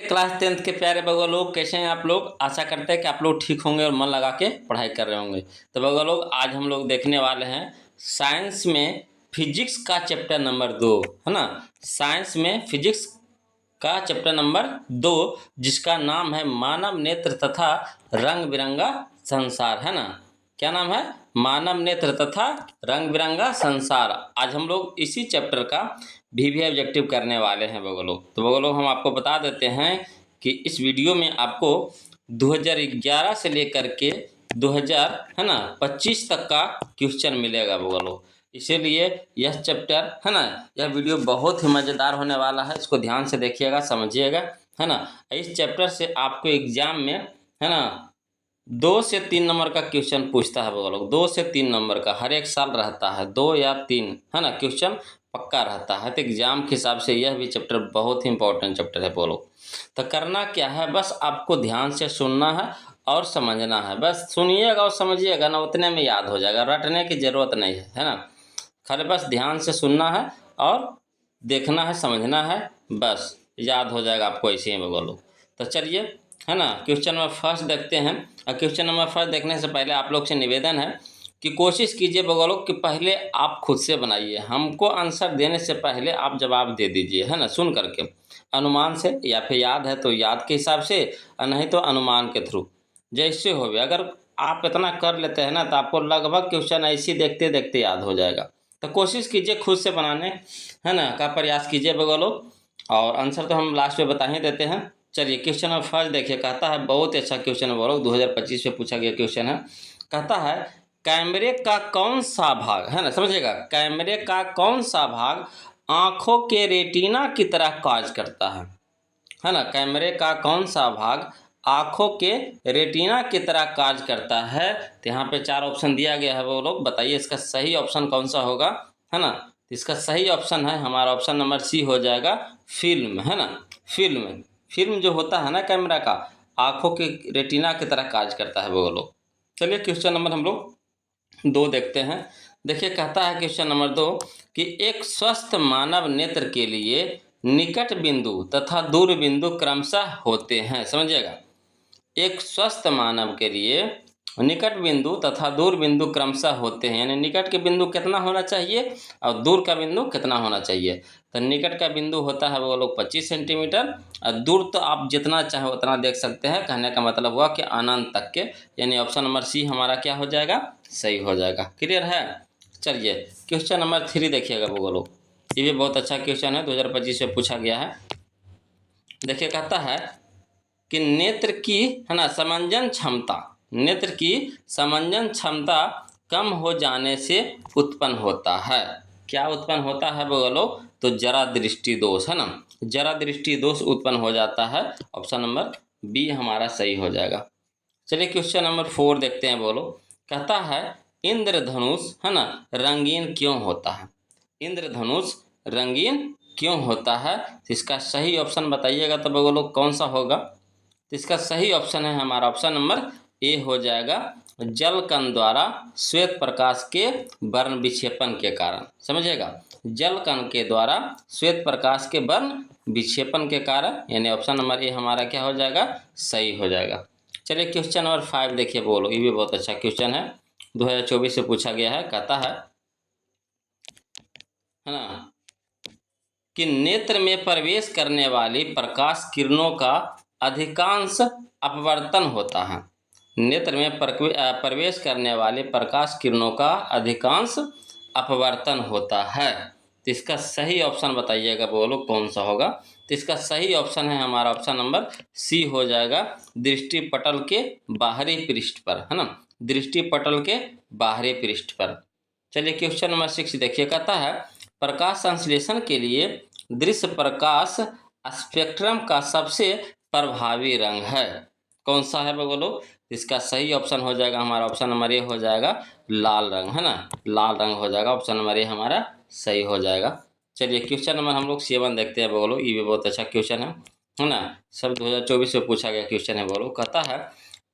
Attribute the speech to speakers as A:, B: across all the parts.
A: Class 10th के प्यारे बउआ लोग, कैसे हैं आप लोग। आशा करते हैं कि आप लोग ठीक होंगे और मन लगा के पढ़ाई कर रहे होंगे। तो बउआ लोग, आज हम लोग देखने वाले हैं साइंस में फिजिक्स का चैप्टर नंबर 2, है ना। साइंस में फिजिक्स का चैप्टर नंबर 2, जिसका नाम है मानव नेत्र तथा रंग बिरंगा संसार, है ना। क्या नाम है? मानव नेत्र तथा रंग बिरंगा संसार। आज हम लोग इसी चैप्टर का वीवीआई ऑब्जेक्टिव करने वाले हैं बउआ लोग। तो बउआ लोग, हम आपको बता देते हैं कि इस वीडियो में आपको 2011 से लेकर के 2000 है ना 25 तक का क्वेश्चन मिलेगा बउआ लोग। इसीलिए यह चैप्टर है ना, यह वीडियो बहुत ही मज़ेदार होने वाला है। इसको ध्यान से देखिएगा, समझिएगा, है ना। इस चैप्टर से आपको एग्जाम में, है ना, 2 से 3 नंबर का क्वेश्चन पूछता है वो लोग। 2 से 3 नंबर का हर एक साल रहता है, 2 या 3, है ना, क्वेश्चन पक्का रहता है। तो एग्जाम के हिसाब से यह भी चैप्टर बहुत ही इंपॉर्टेंट चैप्टर है वो लोग। तो करना क्या है, बस आपको ध्यान से सुनना है और समझना है। बस सुनिएगा और समझिएगा ना, उतने में याद हो जाएगा, रटने की ज़रूरत नहीं है ना। खाली बस ध्यान से सुनना है और देखना है, समझना है, बस याद हो जाएगा आपको ऐसे ही बउआ लोग। तो चलिए, है ना, क्वेश्चन नंबर फर्स्ट देखते हैं। और क्वेश्चन नंबर फर्स्ट देखने से पहले आप लोग से निवेदन है कि कोशिश कीजिए बउआ लोग कि पहले आप खुद से बनाइए। हमको आंसर देने से पहले आप जवाब दे दीजिए, है ना, सुन करके, अनुमान से, या फिर याद है तो याद के हिसाब से, और नहीं तो अनुमान के थ्रू, जैसे हो गया। अगर आप इतना कर लेते हैं ना, तो आपको लगभग क्वेश्चन ऐसे ही देखते देखते याद हो जाएगा। तो कोशिश कीजिए खुद से बनाने, है ना, का प्रयास कीजिए बउआ लोग। और आंसर तो हम लास्ट में बता ही देते हैं। चलिए, क्वेश्चन नंबर फर्स्ट देखिए, कहता है, बहुत ही अच्छा क्वेश्चन है बउआ लोग, 2025 में पूछा गया क्वेश्चन है। कहता है, कैमरे का कौन सा भाग, है ना, समझिएगा, कैमरे का कौन सा भाग आँखों के रेटिना की तरह कार्य करता है ना। कैमरे का कौन सा भाग आँखों के रेटिना की तरह कार्य करता है। तो यहाँ पे 4 ऑप्शन दिया गया है, वो लोग बताइए इसका सही ऑप्शन कौन सा होगा, है ना। इसका सही ऑप्शन है हमारा ऑप्शन नंबर सी हो जाएगा, फिल्म, है ना। फिल्म, फिल्म जो होता है ना कैमरा का, आँखों के रेटिना की तरह कार्य करता है वो लोग। चलिए, क्वेश्चन नंबर हम लोग 2 देखते हैं। देखिए, कहता है क्वेश्चन नंबर 2 कि एक स्वस्थ मानव नेत्र के लिए निकट बिंदु तथा दूर बिंदु क्रमशः होते हैं। समझिएगा, एक स्वस्थ मानव के लिए निकट बिंदु तथा दूर बिंदु क्रमशः होते हैं, यानी निकट के बिंदु कितना होना चाहिए और दूर का बिंदु कितना होना चाहिए। तो निकट का बिंदु होता है वो लोग 25 सेंटीमीटर, और दूर तो आप जितना चाहे उतना देख सकते हैं। कहने का मतलब हुआ कि अनंत तक के, यानी ऑप्शन नंबर सी हमारा क्या हो जाएगा, सही हो जाएगा। क्लियर है। चलिए, क्वेश्चन नंबर 3 देखिएगा वो लोग, ये भी बहुत अच्छा क्वेश्चन है, 2025 में पूछा गया है। देखिए, कहता है कि नेत्र की, है ना, समंजन क्षमता, नेत्र की समंजन क्षमता कम हो जाने से उत्पन्न होता है। क्या उत्पन्न होता है बोलो, तो जरा दृष्टि दोष, है ना, जरा दृष्टि दोष उत्पन्न हो जाता है। ऑप्शन नंबर बी हमारा सही हो जाएगा। चलिए, क्वेश्चन नंबर 4 देखते हैं बोलो। कहता है, इंद्रधनुष, है ना, रंगीन क्यों होता है। इंद्रधनुष रंगीन क्यों होता है। तो इसका सही ऑप्शन बताइएगा तो बोलो कौन सा होगा। तो इसका सही ऑप्शन है हमारा ऑप्शन नंबर ए हो जाएगा, जल कण द्वारा श्वेत प्रकाश के वर्ण विक्षेपण के कारण। समझिएगा, जल कण के द्वारा श्वेत प्रकाश के वर्ण विक्षेपण के कारण, यानी ऑप्शन नंबर ए हमारा क्या हो जाएगा, सही हो जाएगा। चलिए, क्वेश्चन नंबर 5 देखिए बोलो, ये भी बहुत अच्छा क्वेश्चन है, 2024 से पूछा गया है। कहता है ना, कि नेत्र में प्रवेश करने वाली प्रकाश किरणों का अधिकांश अपवर्तन होता है। नेत्र में प्रवेश करने वाले प्रकाश किरणों का अधिकांश अपवर्तन होता है। तो इसका सही ऑप्शन बताइएगा बोलो कौन सा होगा। तो इसका सही ऑप्शन है हमारा ऑप्शन नंबर सी हो जाएगा, दृष्टि पटल के बाहरी पृष्ठ पर, है ना, दृष्टि पटल के बाहरी पृष्ठ पर। चलिए, क्वेश्चन नंबर 6 देखिए, कहता है, प्रकाश संश्लेषण के लिए दृश्य प्रकाश स्पेक्ट्रम का सबसे प्रभावी रंग है। कौन सा है बोलो। इसका सही ऑप्शन हो जाएगा हमारा ऑप्शन नंबर ए हो जाएगा, लाल रंग, है ना, लाल रंग हो जाएगा, ऑप्शन नंबर ए हमारा सही हो जाएगा। चलिए, क्वेश्चन नंबर हम लोग 7 देखते हैं बोलो, ये भी बहुत अच्छा क्वेश्चन है ना, सब 2024 में पूछा गया क्वेश्चन है बोलो। कहता है,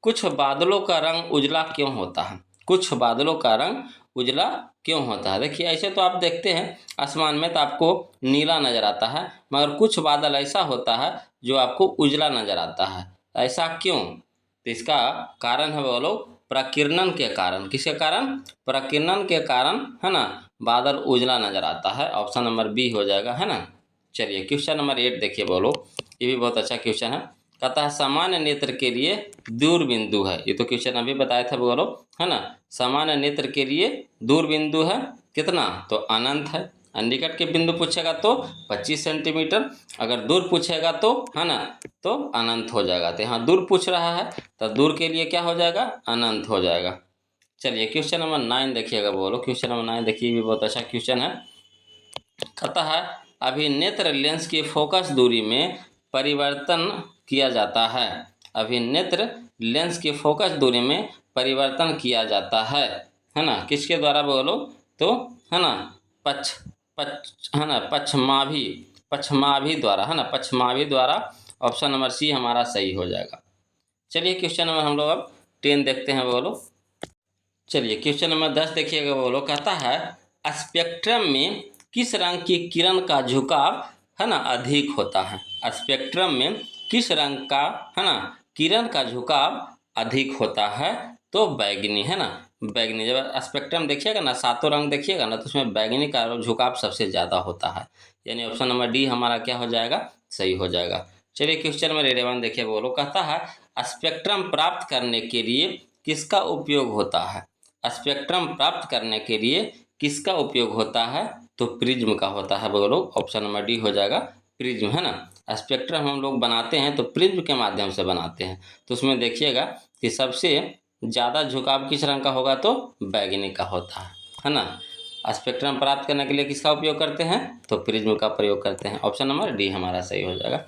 A: कुछ बादलों का रंग उजला क्यों होता है। कुछ बादलों का रंग उजला क्यों होता है। देखिए ऐसे तो आप देखते हैं आसमान में तो आपको नीला नज़र आता है, मगर कुछ बादल ऐसा होता है जो आपको उजला नज़र आता है। ऐसा क्यों? तो इसका कारण है वो लोग प्रकीर्णन के कारण। किसके कारण? प्रकीर्णन के कारण, है ना, बादल उजला नज़र आता है। ऑप्शन नंबर बी हो जाएगा, है ना। चलिए क्वेश्चन नंबर 8 देखिए बोलो, ये भी बहुत अच्छा क्वेश्चन है। कहता है सामान्य नेत्र के लिए दूर बिंदु है। ये तो क्वेश्चन अभी बताया था बोलो, है ना। सामान्य नेत्र के लिए दूर बिंदु है कितना? तो अनंत है। निकट के बिंदु पूछेगा तो 25 सेंटीमीटर, अगर दूर पूछेगा तो, है ना, तो अनंत हो जाएगा। तो यहाँ दूर पूछ रहा है तो दूर के लिए क्या हो जाएगा? अनंत हो जाएगा। चलिए क्वेश्चन नंबर 9 देखिएगा बोलो, क्वेश्चन नंबर 9 देखिए, भी बहुत अच्छा क्वेश्चन है। कहता है अभिनेत्र लेंस की फोकस दूरी में परिवर्तन किया जाता है। अभिनेत्र लेंस की फोकस दूरी में परिवर्तन किया जाता है ना, किसके द्वारा बोलो तो, है ना, पश्चिमाभी द्वारा, है ना, पश्चिमाभी द्वारा। ऑप्शन नंबर सी हमारा सही हो जाएगा। चलिए क्वेश्चन नंबर हम लोग अब 10 देखते हैं बोलो। चलिए क्वेश्चन नंबर 10 देखिएगा बोलो। कहता है स्पेक्ट्रम में किस रंग की किरण का झुकाव, है ना, अधिक होता है। स्पेक्ट्रम में किस रंग का, है ना, किरण का झुकाव अधिक होता है? तो बैगनी, है ना, बैगनी। जब स्पेक्ट्रम देखिएगा ना, सातों रंग देखिएगा ना, तो उसमें बैगनी का झुकाव सबसे ज़्यादा होता है। यानी ऑप्शन नंबर डी हमारा क्या हो जाएगा? सही हो जाएगा। चलिए क्वेश्चन नंबर 11 देखिए बोलो। कहता है स्पेक्ट्रम प्राप्त करने के लिए किसका उपयोग होता है। स्पेक्ट्रम प्राप्त करने के लिए किसका उपयोग होता है? तो प्रिज्म का होता है बोलो। ऑप्शन नंबर डी हो जाएगा, प्रिज्म, है ना। स्पेक्ट्रम हम लोग बनाते हैं तो प्रिज्म के माध्यम से बनाते हैं। तो उसमें देखिएगा कि सबसे ज़्यादा झुकाव किस रंग का होगा? तो बैगनी का होता है ना। स्पेक्ट्रम प्राप्त करने के लिए किसका उपयोग करते हैं? तो प्रिज्म का प्रयोग करते हैं। ऑप्शन नंबर डी हमारा सही हो जाएगा।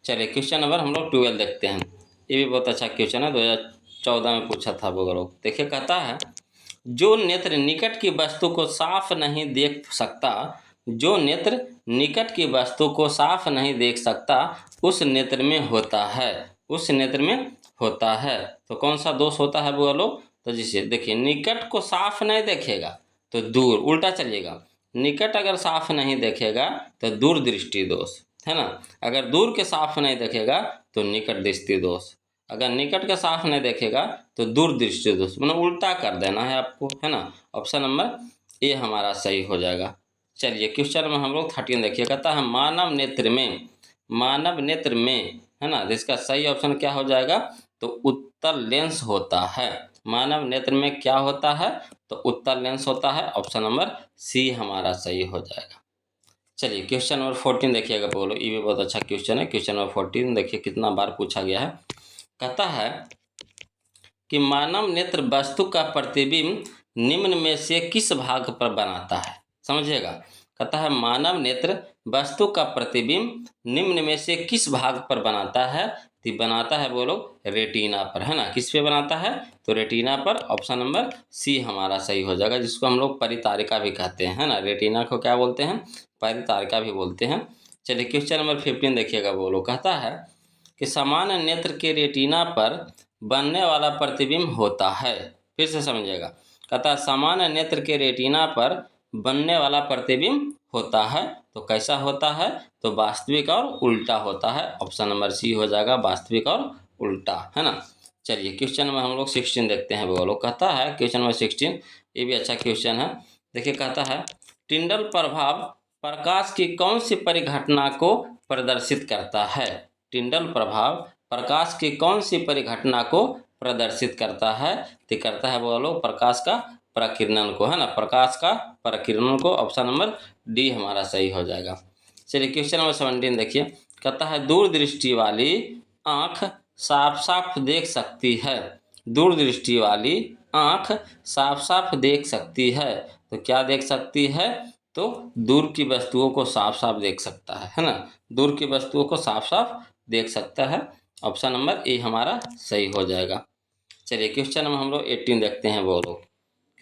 A: चलिए क्वेश्चन नंबर हम लोग 12 देखते हैं। ये भी बहुत अच्छा क्वेश्चन है, 2014 में पूछा था वो लोग। देखिए कहता है जो नेत्र निकट की वस्तु को साफ नहीं देख सकता, जो नेत्र निकट की वस्तु को साफ नहीं देख सकता, उस नेत्र में होता है, उस नेत्र में होता है। तो कौन सा दोष होता है बोलो? तो जिसे देखिए निकट को साफ नहीं देखेगा तो दूर, उल्टा चलिएगा। निकट अगर साफ नहीं देखेगा तो दूर दृष्टि दोष, है ना। अगर दूर के साफ नहीं देखेगा तो निकट दृष्टि दोष, अगर निकट का साफ नहीं देखेगा तो दूर दृष्टि दोष, मतलब उल्टा कर देना है आपको, है ना। ऑप्शन नंबर ए हमारा सही हो जाएगा। चलिए क्वेश्चन में हम लोग 13 देखिए। कहता है मानव नेत्र में, मानव नेत्र में, है ना, इसका सही ऑप्शन क्या हो जाएगा? तो उत्तल लेंस होता है। मानव नेत्र में क्या होता है? तो उत्तल लेंस होता है। ऑप्शन नंबर सी हमारा सही हो जाएगा। चलिए क्वेश्चन नंबर 14 देखिएगा बोलो, ये भी बहुत अच्छा क्वेश्चन है। क्वेश्चन नंबर 14 देखिए कितना बार पूछा गया है। कहता है कि मानव नेत्र वस्तु का प्रतिबिंब निम्न में से किस भाग पर बनाता है? समझिएगा। कहता है मानव नेत्र वस्तु का प्रतिबिंब निम्न में से किस भाग पर बनाता है? तो बनाता है बोलो रेटिना पर, है ना। किस पे बनाता है? तो रेटिना पर। ऑप्शन नंबर सी हमारा सही हो जाएगा, जिसको हम लोग परितारिका भी कहते हैं, है ना। रेटिना को क्या बोलते हैं? परितारिका भी बोलते हैं। चलिए क्वेश्चन नंबर 15 देखिएगा बोलो। कहता है कि सामान्य नेत्र के रेटिना पर बनने वाला प्रतिबिंब होता है। फिर से समझिएगा। कहता है सामान्य नेत्र के रेटिना पर बनने वाला प्रतिबिंब होता है, तो कैसा होता है? तो वास्तविक और उल्टा होता है। ऑप्शन नंबर सी हो जाएगा, वास्तविक और उल्टा, है ना। चलिए क्वेश्चन में हम लोग 16 देखते हैं बोलो। कहता है क्वेश्चन नंबर 16, ये भी अच्छा क्वेश्चन है। देखिए कहता है टिंडल प्रभाव प्रकाश की कौन सी परिघटना को प्रदर्शित करता है? टिंडल प्रभाव प्रकाश की कौन सी परिघटना को प्रदर्शित करता है? तो करता है बोलो प्रकाश का प्रकीर्णन को, है ना, प्रकाश का प्रकीर्णन को। ऑप्शन नंबर डी हमारा सही हो जाएगा। चलिए क्वेश्चन नंबर 17 देखिए। कहता है दूरदृष्टि वाली आँख साफ साफ देख सकती है। दूरदृष्टि वाली आँख साफ साफ देख सकती है, तो क्या देख सकती है? तो दूर की वस्तुओं को साफ साफ देख सकता है ना। दूर की वस्तुओं को साफ साफ देख सकता है। ऑप्शन नंबर ए हमारा सही हो जाएगा। चलिए क्वेश्चन नंबर हम लोग 18 देखते हैं बोलो।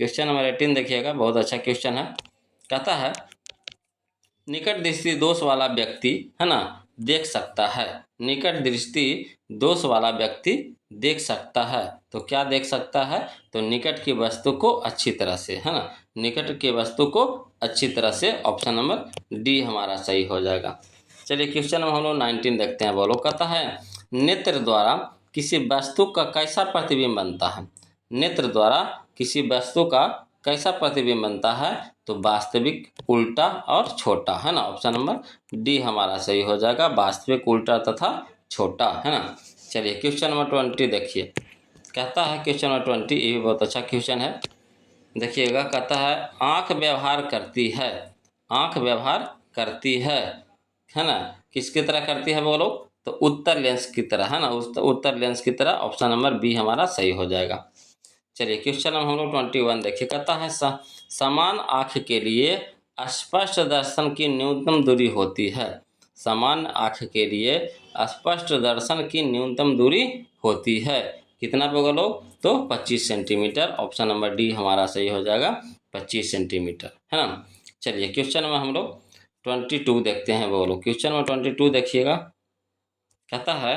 A: क्वेश्चन नंबर 18 देखिएगा, बहुत अच्छा क्वेश्चन है। कहता है निकट दृष्टि दोष वाला व्यक्ति, है ना, देख सकता है। निकट दृष्टि दोष वाला व्यक्ति देख सकता है, तो क्या देख सकता है? तो निकट की वस्तु को अच्छी तरह से, है ना, निकट के वस्तु को अच्छी तरह से, ऑप्शन नंबर डी हमारा सही हो जाएगा। चलिए क्वेश्चन नंबर हम लोग 19 देखते हैं। बोलो, कहता है नेत्र द्वारा किसी वस्तु का कैसा प्रतिबिंब बनता है? नेत्र द्वारा किसी वस्तु का कैसा प्रतिबिंब बनता है? तो वास्तविक, उल्टा और छोटा, है ना। ऑप्शन नंबर डी हमारा सही हो जाएगा, वास्तविक, उल्टा तथा छोटा, है ना। चलिए क्वेश्चन नंबर 20 देखिए। कहता है क्वेश्चन नंबर 20, ये भी बहुत अच्छा क्वेश्चन है, देखिएगा। कहता है आँख व्यवहार करती है, आँख व्यवहार करती है ना। किसकी तरह करती है बोलो? तो उत्तर लेंस की तरह, है ना, उत्तर लेंस की तरह। ऑप्शन नंबर बी हमारा सही हो जाएगा। चलिए क्वेश्चन नंबर हम लोग 21 देखिए। कहता है समान आँख के लिए स्पष्ट दर्शन की न्यूनतम दूरी होती है। समान आँख के लिए स्पष्ट दर्शन की न्यूनतम दूरी होती है। कितना होगा लोग? तो 25 सेंटीमीटर। ऑप्शन नंबर डी हमारा सही हो जाएगा, 25 सेंटीमीटर, है ना। चलिए क्वेश्चन में हम लोग 22 देखते हैं। बोलो, क्वेश्चन में 22 देखिएगा। कहता है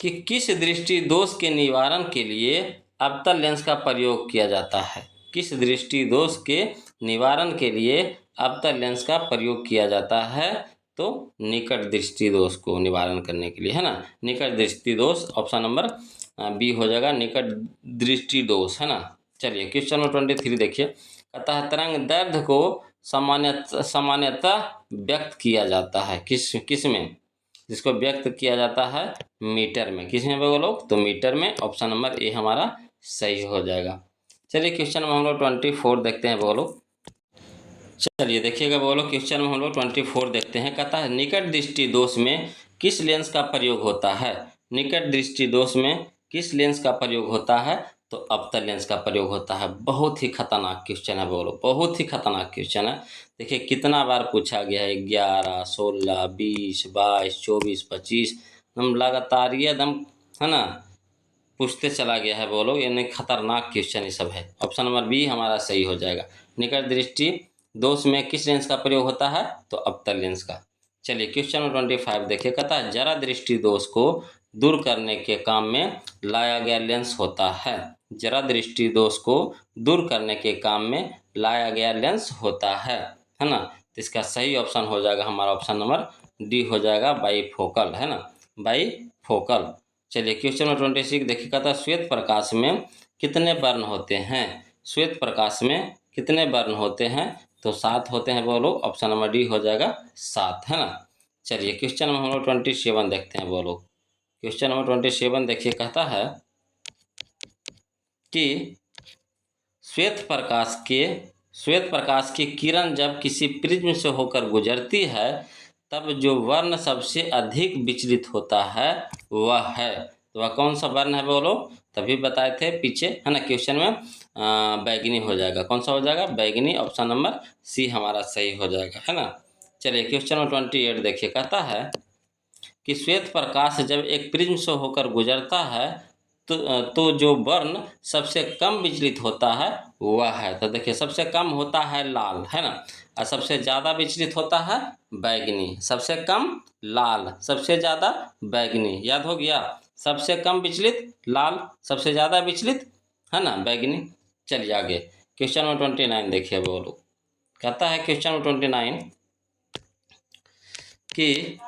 A: कि किस दृष्टि दोष के निवारण के लिए अवतल लेंस का प्रयोग किया जाता है? किस दृष्टि दोष के निवारण के लिए अवतल लेंस का प्रयोग किया जाता है? तो निकट दृष्टि दोष को निवारण करने के लिए, है ना। निकट दृष्टि दोष, ऑप्शन नंबर बी हो जाएगा, निकट दृष्टि दोष, है ना। चलिए क्वेश्चन नंबर 23 देखिए। कहता है तरंग दैर्ध्य को सामान्यतः व्यक्त किया जाता है किस में? जिसको व्यक्त किया जाता है मीटर में। किस में बोलो? तो मीटर में। ऑप्शन नंबर ए हमारा सही हो जाएगा। चलिए क्वेश्चन में हम लोग 24 देखते हैं। बोलो, चलिए देखिएगा। बोलो, क्वेश्चन में हम लोग 24 देखते हैं। कहता है निकट दृष्टि दोष में किस लेंस का प्रयोग होता है? निकट दृष्टि दोष में किस लेंस का प्रयोग होता है? तो अवतल लेंस का प्रयोग होता है। बहुत ही खतरनाक क्वेश्चन है। बोलो, बहुत ही खतरनाक क्वेश्चन है। देखिए कितना बार पूछा गया है, 11, 16, 20, 22, 24, 25, एकदम लगातार ये एकदम, है ना, पूछते चला गया है। बोलो, यानी खतरनाक क्वेश्चन ये सब है। ऑप्शन नंबर बी हमारा सही हो जाएगा। निकट दृष्टि दोष में किस लेंस का प्रयोग होता है? तो अवतल लेंस का। चलिए क्वेश्चन नंबर 25 देखिए। कहता है जरा दृष्टि दोष को दूर करने के काम में लाया गया लेंस होता है। जरा दृष्टि दोष को दूर करने के काम में लाया गया लेंस होता है ना। तो इसका सही ऑप्शन हो जाएगा हमारा, ऑप्शन नंबर डी हो जाएगा, बाईफोकल, है ना, बाईफोकल। चलिए क्वेश्चन नंबर 26 देखिए। कहता है श्वेत प्रकाश में कितने वर्ण होते हैं? श्वेत प्रकाश में कितने वर्ण होते हैं? तो 7 होते हैं। बोलो, ऑप्शन नंबर डी हो जाएगा 7, है ना। चलिए क्वेश्चन नंबर हम लोग 27 देखते हैं। बोलो, क्वेश्चन नंबर 27 देखिए। कहता है कि श्वेत प्रकाश की किरण जब किसी प्रिज्म से होकर गुजरती है तब जो वर्ण सबसे अधिक विचलित होता है वह है, तो वह कौन सा वर्ण है? बोलो, तभी बताए थे पीछे, है ना, क्वेश्चन में बैगनी हो जाएगा। कौन सा हो जाएगा? बैगनी। ऑप्शन नंबर सी हमारा सही हो जाएगा, है ना। चलिए क्वेश्चन नंबर 28 देखिए। कहता है कि श्वेत प्रकाश जब एक प्रिज्म से होकर गुजरता है तो जो वर्ण सबसे कम विचलित होता है वह है, तो देखिए सबसे कम होता है लाल, है ना, और सबसे ज़्यादा विचलित होता है बैगनी। सबसे कम लाल, सबसे ज़्यादा बैगनी, याद हो गया। सबसे कम विचलित लाल, सबसे ज़्यादा विचलित, है ना, बैगनी। चलिए आगे क्वेश्चन नंबर 29 देखिए। बोलो, कहता है क्वेश्चन नंबर 29 कि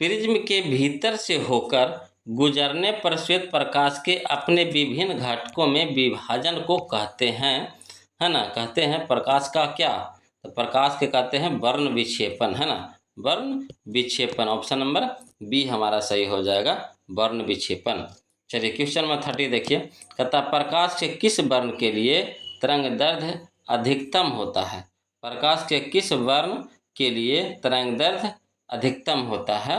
A: प्रिज्म के भीतर से होकर गुजरने पर श्वेत प्रकाश के अपने विभिन्न घटकों में विभाजन को कहते हैं, है ना, कहते हैं प्रकाश का क्या? तो प्रकाश के कहते हैं वर्ण विक्षेपण, है ना, वर्ण विक्षेपण। ऑप्शन नंबर बी हमारा सही हो जाएगा, वर्ण विक्षेपण। चलिए क्वेश्चन नंबर 30 देखिए। कहता प्रकाश के किस वर्ण के लिए तरंग दैर्ध्य अधिकतम होता है? प्रकाश के किस वर्ण के लिए तरंग दैर्ध्य अधिकतम होता है?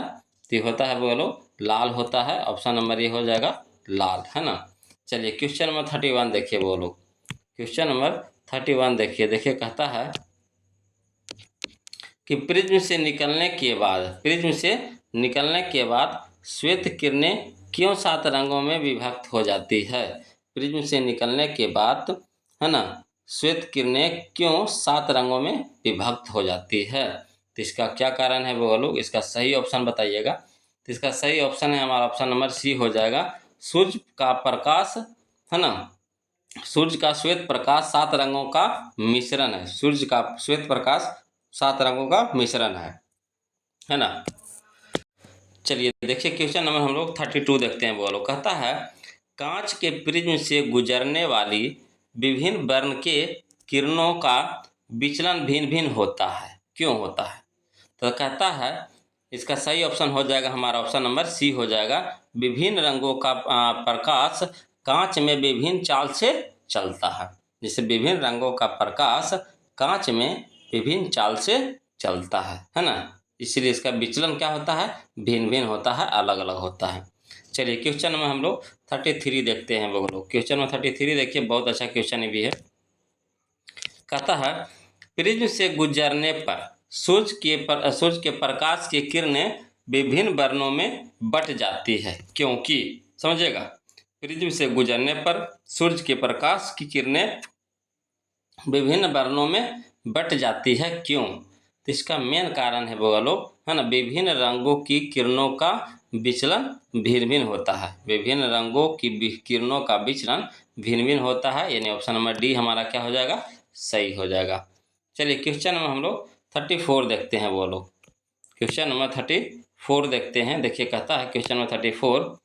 A: तो होता है, बोलो, लाल होता है। ऑप्शन नंबर ये हो जाएगा, लाल, है ना। चलिए क्वेश्चन नंबर 31 देखिए। बोलो, क्वेश्चन नंबर 31 देखिए। कहता है कि प्रिज्म से निकलने के बाद श्वेत किरणें क्यों 7 रंगों में विभक्त हो जाती है? प्रिज्म से निकलने के बाद, है ना, श्वेत किरणें क्यों 7 रंगों में विभक्त हो जाती है? तो इसका क्या कारण है बोलो, इसका सही ऑप्शन बताइएगा। तो इसका सही ऑप्शन है हमारा, ऑप्शन नंबर सी हो जाएगा, सूर्य का प्रकाश, है ना, सूर्य का श्वेत प्रकाश 7 रंगों का मिश्रण है। सूर्य का श्वेत प्रकाश 7 रंगों का मिश्रण है ना। चलिए देखिए क्वेश्चन नंबर हम लोग 32 देखते हैं। बोलो, कहता है कांच के प्रिज्म से गुजरने वाली विभिन्न वर्ण के किरणों का विचलन भिन्न भिन्न होता है, क्यों होता है? तो कहता है इसका सही ऑप्शन हो जाएगा हमारा ऑप्शन नंबर सी हो जाएगा। विभिन्न रंगों का प्रकाश कांच में विभिन्न चाल से चलता है। जैसे विभिन्न रंगों का प्रकाश कांच में विभिन्न चाल से चलता है ना। इसलिए इसका विचलन क्या होता है? भिन्न भिन्न होता है, अलग अलग होता है। चलिए क्वेश्चन में हम लोग 33 देखते हैं। वो लोग क्वेश्चन में 33 देखिए, बहुत अच्छा क्वेश्चन भी है। कहता है प्रिज्म से गुजरने पर सूर्य के प्रकाश की किरणें विभिन्न वर्णों में बट जाती है, क्योंकि समझिएगा, प्रिज्म से गुजरने पर सूर्य के प्रकाश की किरणें विभिन्न वर्णों में बट जाती है, क्यों? तो इसका मेन कारण है वो लोग, है ना, विभिन्न रंगों की किरणों का विचलन भिन्न भिन्न होता है। विभिन्न रंगों की किरणों का विचलन भिन्न भिन्न होता है, यानी ऑप्शन नंबर डी हमारा क्या हो जाएगा? सही हो जाएगा। चलिए क्वेश्चन में हम लोग 34 देखते हैं। वो लोग क्वेश्चन नंबर 34 देखते हैं। देखिए कहता है क्वेश्चन नंबर 34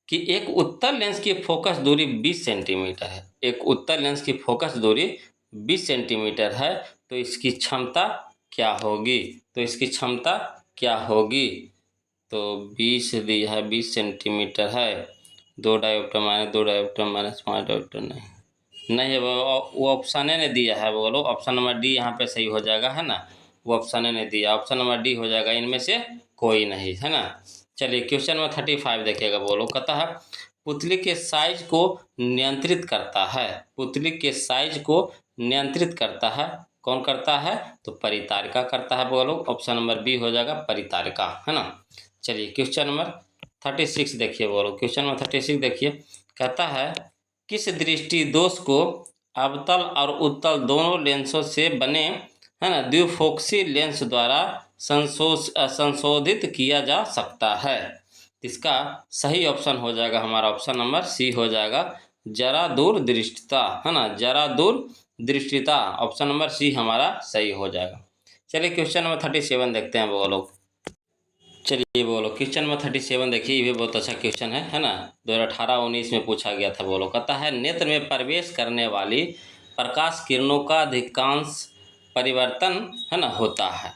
A: कि एक उत्तल लेंस की फोकस दूरी 20 सेंटीमीटर है। एक उत्तल लेंस की फोकस दूरी 20 सेंटीमीटर है, तो इसकी क्षमता क्या होगी? तो इसकी क्षमता क्या होगी? तो 20 दिया है, 20 सेंटीमीटर है, 2 dioptre minus 2 dioptre minus 5 dioptre नहीं वो ऑप्शन ने दिया है। वो लोग ऑप्शन नंबर डी यहाँ पे सही हो जाएगा, है ना। वो ऑप्शन ने दिया, ऑप्शन नंबर डी हो जाएगा, इनमें से कोई नहीं, है ना। चलिए क्वेश्चन नंबर 35 देखिएगा। वो लोग कहता है पुतली के साइज को नियंत्रित करता है। पुतली के साइज को नियंत्रित करता है, कौन करता है? तो परितारिका करता है। वो लोग ऑप्शन नंबर बी हो जाएगा, परितारिका, है ना। चलिए क्वेश्चन नंबर 36 देखिए। वो लोग क्वेश्चन नंबर 36 देखिए, कहता है किस दृष्टि दोष को अवतल और उत्तल दोनों लेंसों से बने, है ना, द्विफोक्सी लेंस द्वारा संशोधित किया जा सकता है? इसका सही ऑप्शन हो जाएगा हमारा ऑप्शन नंबर सी हो जाएगा, जरा दूर दृष्टिता, है ना, जरा दूर दृष्टिता। ऑप्शन नंबर सी हमारा सही हो जाएगा। चलिए क्वेश्चन नंबर 37 देखते हैं। वो लोग चलिए बोलो क्वेश्चन नंबर 37 देखिए, ये भी बहुत अच्छा क्वेश्चन है ना। 2018-19 में पूछा गया था। बोलो कहता है नेत्र में प्रवेश करने वाली प्रकाश किरणों का अधिकांश परिवर्तन, है ना, होता है।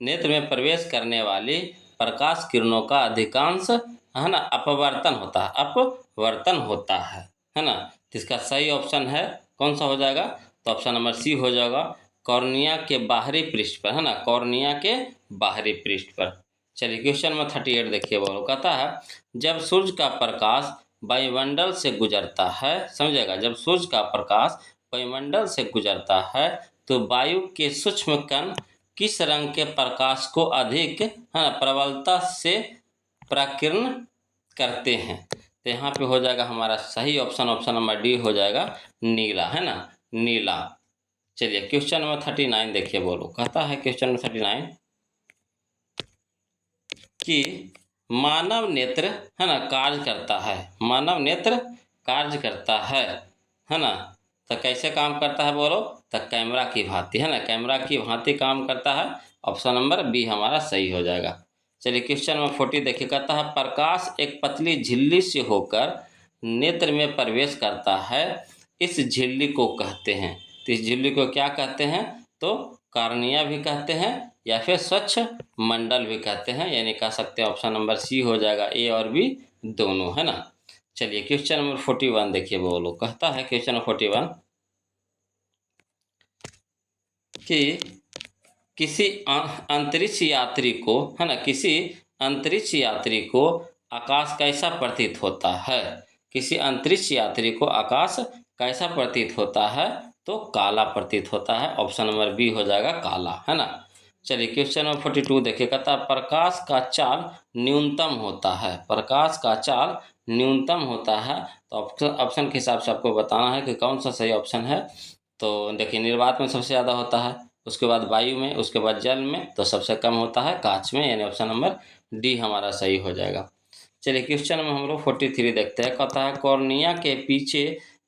A: नेत्र में प्रवेश करने वाली प्रकाश किरणों का अधिकांश, है ना, अपवर्तन होता है, अपवर्तन होता है ना। तो इसका सही ऑप्शन है कौन सा हो जाएगा? तो ऑप्शन नंबर सी हो जाएगा, कॉर्निया के बाहरी पृष्ठ पर, है ना, कॉर्निया के बाहरी पृष्ठ पर। चलिए क्वेश्चन नंबर 38 देखिए। वो कहता है जब सूर्य का प्रकाश वायुमंडल से गुजरता है, समझेगा, जब सूर्य का प्रकाश वायुमंडल से गुजरता है तो वायु के सूक्ष्म कण किस रंग के प्रकाश को अधिक, है ना, प्रबलता से प्रकीर्ण करते हैं? तो यहाँ पे हो जाएगा हमारा सही ऑप्शन, ऑप्शन नंबर डी हो जाएगा, नीला, है ना, नीला। चलिए क्वेश्चन नंबर 39 देखिए। बोलो कहता है क्वेश्चन नंबर 39 कि मानव नेत्र, है ना, कार्य करता है। मानव नेत्र कार्य करता है ना। तो कैसे काम करता है? बोलो, तो कैमरा की भांति, है ना, कैमरा की भांति काम करता है। ऑप्शन नंबर बी हमारा सही हो जाएगा। चलिए क्वेश्चन नंबर 40 देखिए। कहता है प्रकाश एक पतली झिल्ली से होकर नेत्र में प्रवेश करता है, इस झिल्ली को कहते हैं। तो इस झिल्ली को क्या कहते हैं? तो कॉर्निया भी कहते हैं या फिर स्वच्छ मंडल भी कहते हैं, यानी कह सकते हैं ऑप्शन नंबर सी हो जाएगा, ए और बी दोनों, है ना। चलिए क्वेश्चन नंबर 41 देखिए। बोलो कहता है क्वेश्चन नंबर 41 कि किसी अंतरिक्ष यात्री को, है ना, किसी अंतरिक्ष यात्री को आकाश कैसा प्रतीत होता है? किसी अंतरिक्ष यात्री को आकाश कैसा प्रतीत होता है? तो काला प्रतीत होता है। ऑप्शन नंबर बी हो जाएगा, काला, है ना। चलिए क्वेश्चन नंबर 42 देखिए। कहता है प्रकाश का चाल न्यूनतम होता है। प्रकाश का चाल न्यूनतम होता है, तो ऑप्शन के हिसाब से आपको बताना है कि कौन सा सही ऑप्शन है। तो देखिए निर्वात में सबसे ज़्यादा होता है, उसके बाद वायु में, उसके बाद जल में, तो सबसे कम होता है कांच में, यानी ऑप्शन नंबर डी हमारा सही हो जाएगा। चलिए क्वेश्चन में हम लोग 43 देखते हैं। कहता है कॉर्निया के पीछे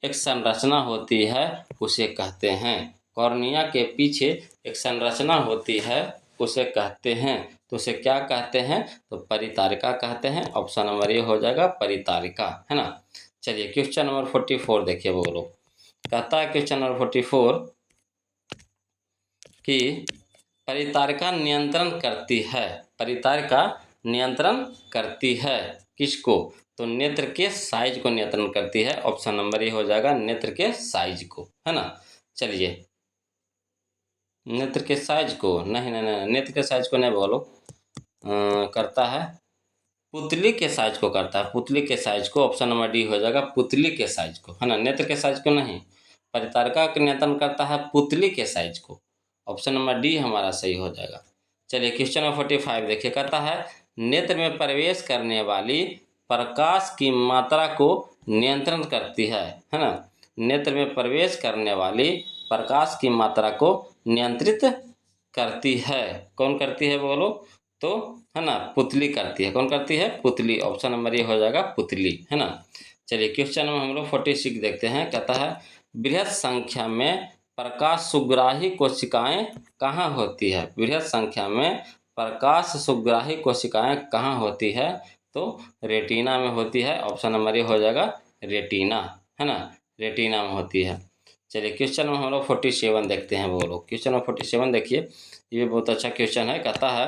A: एक संरचना होती है, उसे कहते हैं। कॉर्निया के पीछे एक संरचना होती है, उसे कहते हैं। तो उसे क्या कहते हैं? तो परितारिका कहते हैं। ऑप्शन नंबर ये हो जाएगा परितारिका, है ना। चलिए क्वेश्चन नंबर 44 देखिए वो लोग। कहता है क्वेश्चन नंबर 44 कि परितारिका नियंत्रण करती है। परितारिका नियंत्रण करती है किसको? तो नेत्र के साइज को नियंत्रण करती है। ऑप्शन नंबर ये हो जाएगा नेत्र के साइज को, है ना। चलिए नेत्र के साइज को नहीं नहीं नहीं, नेत्र के साइज को नहीं बोलो। करता है पुतली के साइज को करता है, पुतली के साइज को। ऑप्शन नंबर डी हो जाएगा पुतली के साइज को, है ना। नेत्र के साइज को नहीं, परितारिका का नियंत्रण करता है पुतली के साइज को। ऑप्शन नंबर डी हमारा सही हो जाएगा। चलिए क्वेश्चन नंबर 45 देखिए। कहता है नेत्र में प्रवेश करने वाली प्रकाश की मात्रा को नियंत्रण करती है ना। नेत्र में प्रवेश करने वाली प्रकाश की मात्रा को नियंत्रित करती है। कौन करती है बोलो? तो है ना पुतली करती है। कौन करती है? पुतली। ऑप्शन नंबर ये हो जाएगा पुतली, है ना। चलिए क्वेश्चन में हम लोग 46 देखते हैं। कहता है बृहद संख्या में प्रकाश सुग्राही कोशिकाएं कहाँ होती है? बृहद संख्या में प्रकाश सुग्राही कोशिकाएं कहाँ होती है? तो रेटिना में होती है। ऑप्शन नंबर ये हो जाएगा रेटिना, है ना। रेटिना में होती है। चलिए क्वेश्चन में हम लोग 47 देखते हैं वो लोग। क्वेश्चन में 47 देखिए, ये बहुत अच्छा क्वेश्चन है। कहता है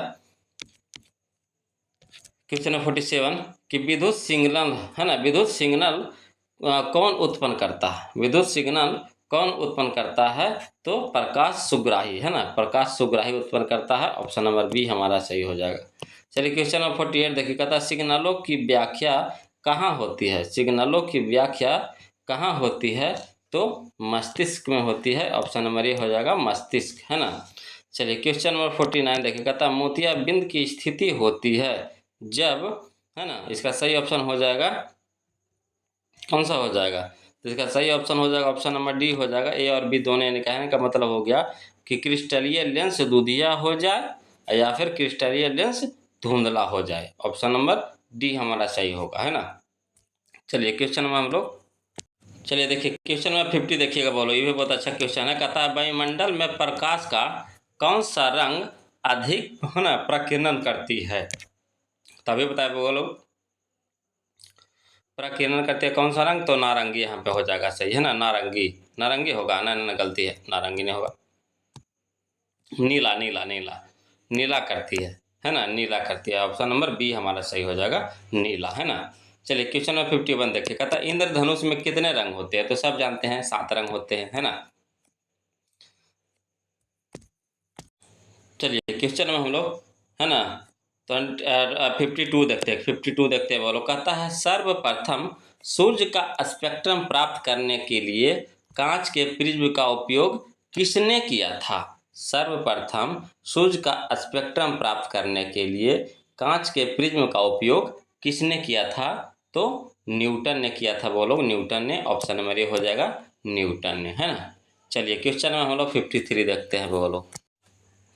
A: क्वेश्चन नंबर 47 कि विद्युत सिग्नल, है ना, विद्युत सिग्नल कौन उत्पन्न करता है? विद्युत सिग्नल कौन उत्पन्न करता है? तो प्रकाश सुग्राही, है ना, प्रकाश सुग्राही उत्पन्न करता है। ऑप्शन नंबर बी हमारा सही हो जाएगा। चलिए क्वेश्चन नंबर 48 देखिए। कहता है सिग्नलों की व्याख्या कहाँ होती है? सिग्नलों की व्याख्या कहाँ होती है? तो मस्तिष्क में होती है। ऑप्शन नंबर ये हो जाएगा मस्तिष्क, है ना। चलिए क्वेश्चन नंबर 49 देखिए। कहता है मोतियाबिंद की स्थिति होती है जब, है ना, इसका सही ऑप्शन हो जाएगा कौन सा हो जाएगा? तो इसका सही ऑप्शन हो जाएगा ऑप्शन नंबर डी हो जाएगा। ए और बी दोनों ने कहने का मतलब हो गया कि क्रिस्टलीय लेंस दूधिया हो जाए या फिर क्रिस्टलीय लेंस धुंधला हो जाए। ऑप्शन नंबर डी हमारा सही होगा, है ना। चलिए क्वेश्चन में हम लोग, चलिए देखिए क्वेश्चन में 50 देखिएगा बोलो। ये भी बहुत अच्छा क्वेश्चन है। कहता है वायुमंडल में प्रकाश का कौन सा रंग अधिक, है ना, प्रकीर्णन करती है? तभी बताए बोलो। प्रकीर्णन करती है कौन सा रंग? तो नारंगी यहाँ पे हो जाएगा सही, है ना। नारंगी, नारंगी होगा ना, ना गलती है, नारंगी नहीं होगा। नीला नीला नीला नीला करती है ना, नीला करती है। ऑप्शन नंबर बी हमारा सही हो जाएगा नीला, है ना। चलिए क्वेश्चन नंबर 51 देखिए। कहता है इंद्रधनुष में कितने रंग होते हैं? तो सब जानते हैं 7 रंग होते हैं, है ना। चलिए क्वेश्चन में हम लोग, है ना, तो 52 देखते हैं। 52 देखते हैं बोलो। कहता है सर्वप्रथम सूर्य का स्पेक्ट्रम प्राप्त करने के लिए कांच के प्रिज्म का उपयोग किसने किया था? सर्वप्रथम सूर्य का स्पेक्ट्रम प्राप्त करने के लिए कांच के प्रिज्म का उपयोग किसने किया था? तो न्यूटन ने किया था बोलो, न्यूटन ने। ऑप्शन नंबर ये हो जाएगा न्यूटन ने, है ना। चलिए क्वेश्चन में हम लोग 53 देखते हैं बोलो।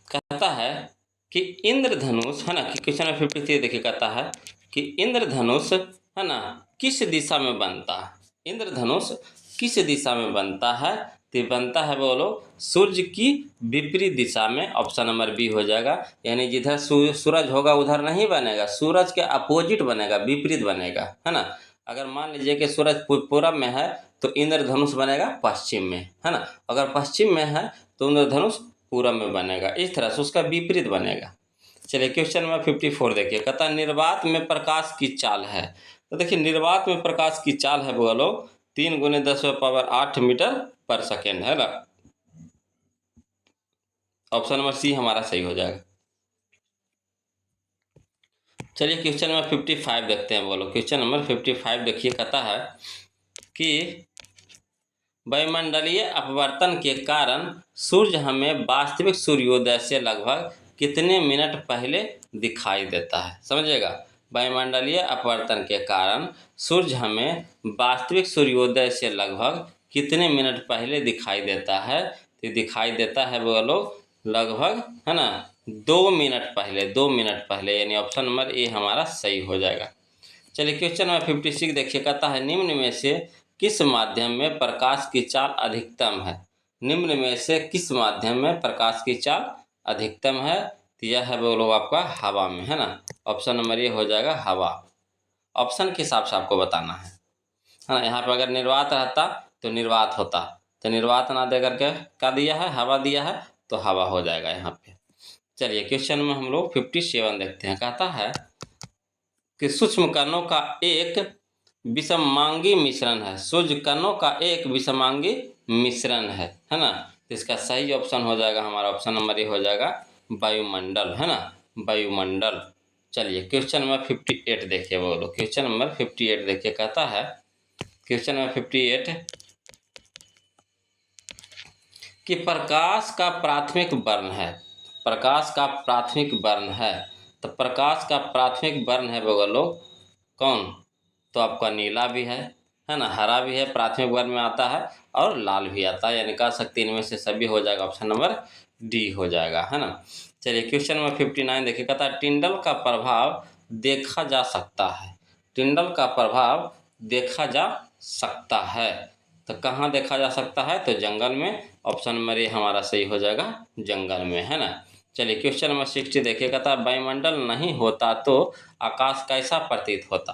A: कहता है कि इंद्रधनुष, है ना, कि क्वेश्चन नंबर 53 देखिए। कहता है कि इंद्रधनुष, है ना, किस दिशा में बनता है? इंद्रधनुष किस दिशा में बनता है? तो बनता है बोलो सूर्य की विपरीत दिशा में। ऑप्शन नंबर बी हो जाएगा। यानी जिधर सूरज होगा उधर नहीं बनेगा, सूरज के अपोजिट बनेगा, विपरीत बनेगा, है ना। अगर मान लीजिए कि सूरज पूरब में है तो इंद्रधनुष बनेगा पश्चिम में, है ना। अगर पश्चिम में है तो इंद्रधनुष पूरब में बनेगा। इस तरह से उसका विपरीत बनेगा। चलिए क्वेश्चन नंबर 54 देखिए। कहता है निर्वात में प्रकाश की चाल है। तो देखिए निर्वात में प्रकाश की चाल है बोलो 3 × 10⁸ मीटर पर सेकेंड, है ना। ऑप्शन नंबर सी हमारा सही हो जाएगा। चलिए क्वेश्चन नंबर 55 देखते हैं बोलो। क्वेश्चन नंबर 55 देखिए। कहता है कि वायुमंडलीय अपवर्तन के कारण सूर्य हमें वास्तविक सूर्योदय से लगभग कितने मिनट पहले दिखाई देता है? समझिएगा, वायुमंडलीय अपवर्तन के कारण सूर्य हमें वास्तविक सूर्योदय से लगभग कितने मिनट पहले दिखाई देता है? तो दिखाई देता है बोलो लगभग, है ना, 2 मिनट पहले, 2 मिनट पहले। यानी ऑप्शन नंबर ए हमारा सही हो जाएगा। चलिए क्वेश्चन नंबर 56 देखिए, कहता है निम्न में से किस माध्यम में प्रकाश की चाल अधिकतम है। निम्न में से किस माध्यम में प्रकाश की चाल अधिकतम है, तो यह है बोलो आपका हवा में, है ना। ऑप्शन नंबर ये हो जाएगा हवा। ऑप्शन के हिसाब से आपको बताना है ना। यहाँ पर अगर निर्वात रहता तो निर्वात होता, तो निर्वात ना दे करके क्या दिया है, हवा दिया है, तो हवा हो जाएगा यहाँ पे। चलिए क्वेश्चन में हम लोग 57 देखते हैं। कहता है कि सूक्ष्म कणों का एक विषमांगी मिश्रण है। सूक्ष्म कणों का एक विषमांगी मिश्रण है ना। तो इसका सही ऑप्शन हो जाएगा हमारा ऑप्शन नंबर ये हो जाएगा वायुमंडल, है ना, वायुमंडल। चलिए क्वेश्चन नंबर 58 देखिए, बोलो क्वेश्चन नंबर 58 देखिए। कहता है क्वेश्चन नंबर 58 कि प्रकाश का प्राथमिक वर्ण है। प्रकाश का प्राथमिक वर्ण है, तो प्रकाश का प्राथमिक वर्ण है बोलो कौन, तो आपका नीला भी है ना, हरा भी है, प्राथमिक वर्ण में आता है, और लाल भी आता है, यानी कह सकते इनमें से सभी हो जाएगा, ऑप्शन नंबर डी हो जाएगा, है ना। चलिए क्वेश्चन नंबर 59 देखिए। कहता है टिंडल का प्रभाव देखा जा सकता है। टिंडल का प्रभाव देखा जा सकता है, तो कहाँ देखा जा सकता है, तो जंगल में। ऑप्शन नंबर ये हमारा सही हो जाएगा जंगल में, है ना। चलिए क्वेश्चन नंबर 60 देखिए। कहता है वायुमंडल नहीं होता तो आकाश कैसा प्रतीत होता।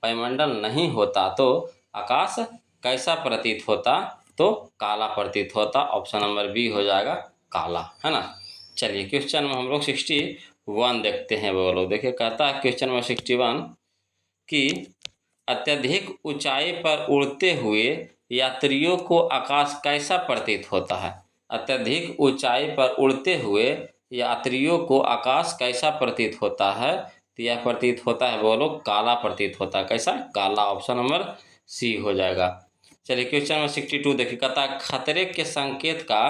A: वायुमंडल नहीं होता तो आकाश कैसा प्रतीत होता, तो काला प्रतीत होता। ऑप्शन नंबर बी हो जाएगा काला, है ना। चलिए क्वेश्चन में हम लोग 61 देखते हैं, वो लोग देखिए। कहता है क्वेश्चन नंबर 61 कि अत्यधिक ऊंचाई पर उड़ते हुए यात्रियों को आकाश कैसा प्रतीत होता है। अत्यधिक ऊंचाई पर उड़ते हुए यात्रियों को आकाश कैसा प्रतीत होता है, तो यह प्रतीत होता है बोलो काला प्रतीत होता है। कैसा, काला। ऑप्शन नंबर सी हो जाएगा। चलिए क्वेश्चन नंबर 62 देखिए। कहता है खतरे के संकेत का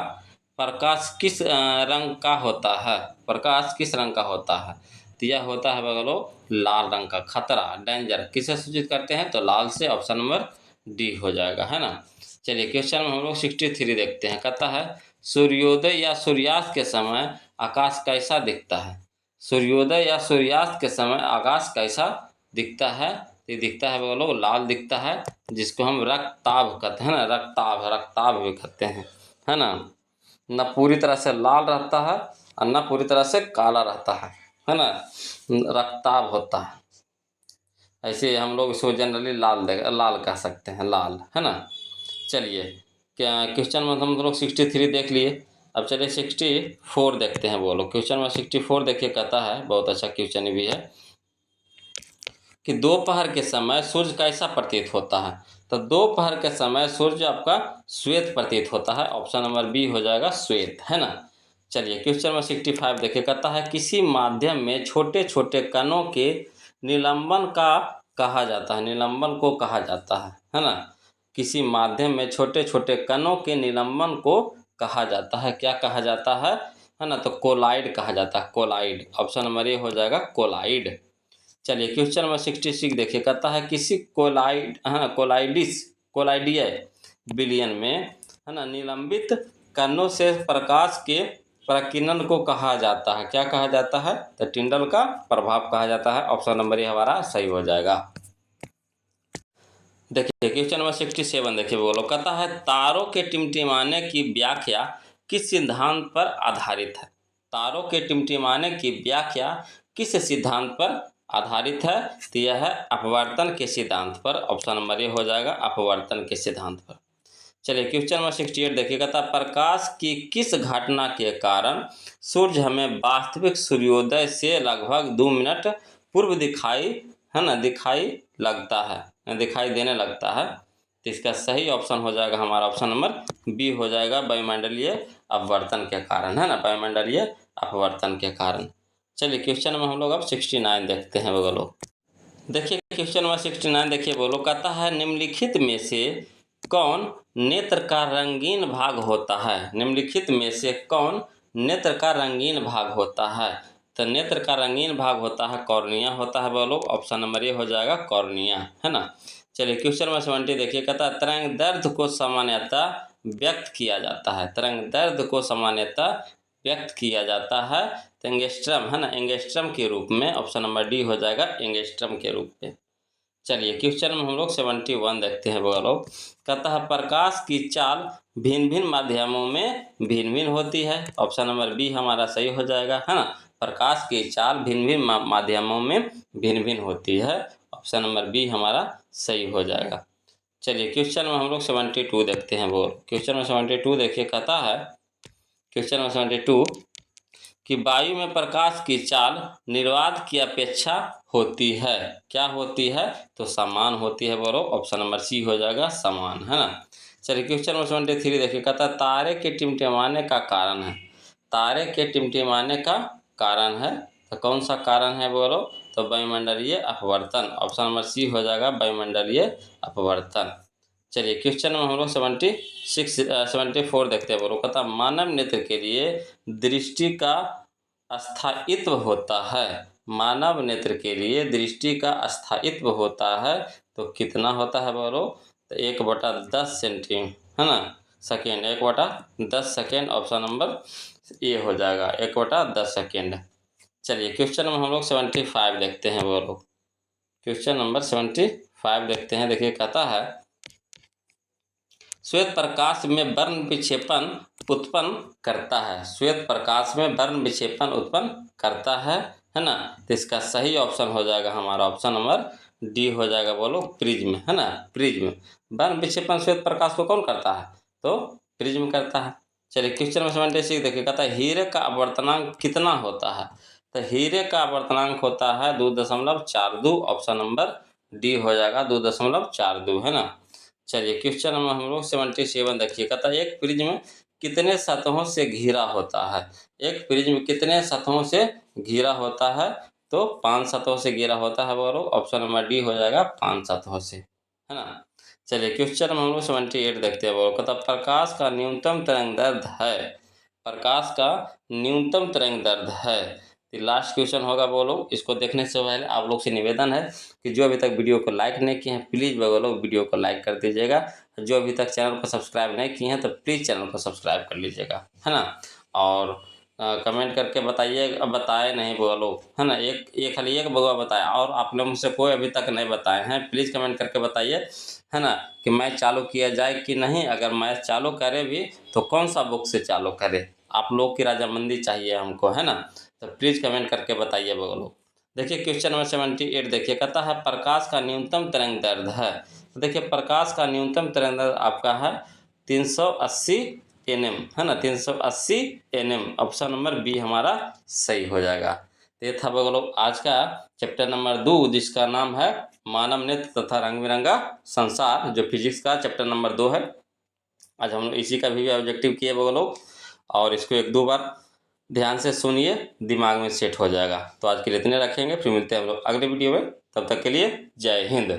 A: प्रकाश किस रंग का होता है। प्रकाश किस रंग का होता है, तो यह होता है बगलो लाल रंग का। खतरा, डेंजर किसे सूचित करते हैं, तो लाल से। ऑप्शन नंबर डी हो जाएगा, है ना। चलिए क्वेश्चन में हम लोग 63 देखते हैं। कहता है सूर्योदय या सूर्यास्त के समय आकाश कैसा दिखता है। सूर्योदय या सूर्यास्त के समय आकाश कैसा दिखता है, तो दिखता है बोलो लाल दिखता है, जिसको हम रक्ताभ कहते हैं ना, रक्ताभ, रक्ताभ भी कहते हैं, है ना। न पूरी तरह से लाल रहता है और न पूरी तरह से काला रहता है ना, रक्ताभ होता है। ऐसे हम लोग इसको जनरली लाल कह सकते हैं, लाल, है ना। चलिए क्या क्वेश्चन में हम लोग 63 देख लिए। अब चलिए 64 देखते हैं, बोलो क्वेश्चन में 64 देखिए। कहता है बहुत अच्छा क्वेश्चन भी है कि दोपहर के समय सूर्य कैसा प्रतीत होता है, तो दोपहर के समय सूर्य आपका श्वेत प्रतीत होता है। ऑप्शन नंबर बी हो जाएगा श्वेत, है ना। चलिए क्वेश्चन में 65 देखिए। कहता है किसी माध्यम में छोटे छोटे कणों के निलंबन का कहा जाता है। निलंबन को कहा जाता है ना। किसी माध्यम में छोटे छोटे कणों के निलंबन को कहा जाता है, क्या कहा जाता है ना, तो कोलाइड कहा जाता है, कोलाइड। ऑप्शन नंबर ए हो जाएगा कोलाइड। चलिए क्वेश्चन नंबर 66 देखिए। कहता है किसी कोलाइड, है ना, कोलाइडीय विलयन में, है ना, निलंबित कणों से प्रकाश के प्रकीर्णन को कहा जाता है, क्या कहा जाता है, तो टिंडल का प्रभाव कहा जाता है। ऑप्शन नंबर ये हमारा सही हो जाएगा। देखिए क्वेश्चन नंबर 67 देखिए, बोलो कहता है तारों के टिमटिमाने की व्याख्या किस सिद्धांत पर आधारित है। तारों के टिमटिमाने की व्याख्या किस सिद्धांत पर आधारित है, तो यह है अपवर्तन के सिद्धांत पर। ऑप्शन नंबर ये हो जाएगा अपवर्तन के सिद्धांत पर। चलिए क्वेश्चन नंबर 68 देखिए। कहता प्रकाश की किस घटना के कारण सूर्य हमें वास्तविक सूर्योदय से लगभग 2 मिनट पूर्व दिखाई लगता है, दिखाई देने लगता है, तो इसका सही ऑप्शन हो जाएगा हमारा ऑप्शन नंबर बी हो जाएगा वायुमंडलीय अपवर्तन के कारण, है ना, वायुमंडलीय अपवर्तन के कारण। चलिए क्वेश्चन में हम लोग अब 69 देखते हैं, बोलो देखिए क्वेश्चन नंबर 69 देखिए, बोलो कहता है निम्नलिखित में से कौन नेत्र का रंगीन भाग होता है। निम्नलिखित में से कौन नेत्र का रंगीन भाग होता है, तो नेत्र का रंगीन भाग होता है कॉर्निया होता है, बोलो ऑप्शन नंबर ए हो जाएगा कॉर्निया, है ना। चलिए क्वेश्चन नंबर 70 देखिए। कहता है तरंग दैर्ध्य को सामान्यतः व्यक्त किया जाता है। तरंग दैर्ध्य को सामान्यतः व्यक्त किया जाता है, तो एंगस्ट्रम, है ना, एंगस्ट्रम के रूप में। ऑप्शन नंबर डी हो जाएगा एंगस्ट्रम के रूप में। चलिए क्वेश्चन में हम लोग 71 देखते हैं बगल लोग। कहता है प्रकाश की चाल भिन्न भिन्न माध्यमों में भिन्न भिन्न होती है। ऑप्शन नंबर बी हमारा सही हो जाएगा, है ना। प्रकाश की चाल भिन्न भिन्न माध्यमों में भिन्न भिन्न होती है। ऑप्शन नंबर बी हमारा सही हो जाएगा। चलिए क्वेश्चन में हम लोग 72 देखते हैं बोल। क्वेश्चन में 72 देखिए, कहता है क्वेश्चन में 72 कि वायु में प्रकाश की चाल निर्वात की अपेक्षा होती है। क्या होती है? तो समान होती है बोलो। ऑप्शन नंबर सी हो जाएगा, समान, है ना। चलिए क्वेश्चन नंबर 73 देखिए, कहता है तारे के टिमटिमाने का कारण है। तारे के टिमटिमाने का कारण है, तो कौन सा कारण है बोलो? तो वायुमंडलीय अपवर्तन। ऑप्शन नंबर सी हो जाएगा, वायुमंडलीय अपवर्तन। चलिए क्वेश्चन में हम लोग 74 देखते हैं बोलो। कहता मानव नेत्र के लिए दृष्टि का स्थायित्व होता है। मानव नेत्र के लिए दृष्टि का स्थायित्व होता है तो कितना होता है बोलो? तो 1/10 सेंटीमीटर, है ना, second. 1/10 second. Option number A हो जाएगा, 1/10 सेकेंड। चलिए क्वेश्चन में हम लोग 75 देखते हैं बोलो। क्वेश्चन नंबर 75 देखते हैं। देखिए कहता है श्वेत प्रकाश में वर्ण विक्षेपण उत्पन्न करता है। श्वेत प्रकाश में वर्ण विक्षेपण उत्पन्न करता है ना। तो इसका सही ऑप्शन हो जाएगा हमारा ऑप्शन नंबर डी हो जाएगा बोलो, प्रिज्म, है ना। प्रिज्म वर्ण विक्षेपण श्वेत प्रकाश को कौन करता है? तो प्रिज्म करता है। चलिए क्वेश्चन में 76 देखिए, कहता है हीरे का आवर्तनांक कितना होता है? तो हीरे का आवर्तनांक होता है 2.42। ऑप्शन नंबर डी हो जाएगा, 2.42, है ना। चलिए क्वेश्चन में हम लोग 77 देखिए, कहता है एक प्रिज्म कितने सतहों से घिरा होता है? एक प्रिज्म कितने सतहों से घिरा होता है? तो 5 सतहों से घिरा होता है बोलो। ऑप्शन नंबर डी हो जाएगा, 5 सतहों से, है ना। चलिए क्वेश्चन में हम लोग 78 देखते हैं बोलो। कहता प्रकाश का न्यूनतम तरंग दैर्घ्य है। प्रकाश का न्यूनतम तरंग दैर्घ्य है। तो लास्ट क्वेश्चन होगा बोलो। इसको देखने से पहले आप लोग से निवेदन है कि जो अभी तक वीडियो को लाइक नहीं किए हैं प्लीज़ बोलो वीडियो को लाइक कर दीजिएगा। जो अभी तक चैनल को सब्सक्राइब नहीं किए हैं तो प्लीज़ चैनल को सब्सक्राइब कर लीजिएगा, है ना। और कमेंट करके बताइए, अब बताए नहीं बोलो, है ना। एक खाली एक बगुआ बताया और आप लोग मुझसे कोई अभी तक नहीं बताए हैं। प्लीज़ कमेंट करके बताइए, है ना, कि मैच चालू किया जाए कि नहीं। अगर मैच चालू करे भी तो कौन सा बुक से चालू करे? आप लोग की राजामंदी चाहिए हमको, है ना। तो प्लीज़ कमेंट करके बताइए बोलो। देखिए क्वेश्चन नंबर 78 देखिए, कहता है प्रकाश का न्यूनतम तरंग दैर्घ्य है। तो देखिए प्रकाश का न्यूनतम तरंग दैर्घ्य आपका है 380 nm, है ना, 380 nm। ऑप्शन नंबर बी हमारा सही हो जाएगा। तो ये था बोलो आज का चैप्टर नंबर 2 जिसका नाम है मानव नेत्र तथा रंग बिरंगा संसार, जो फिजिक्स का चैप्टर नंबर 2 है। आज हम लोग इसी का भी ऑब्जेक्टिव किए बोलो, और इसको 1-2 बार ध्यान से सुनिए, दिमाग में सेट हो जाएगा। तो आज के लिए इतने रखेंगे, फिर मिलते हैं हम लोग अगले वीडियो में। तब तक के लिए जय हिंद।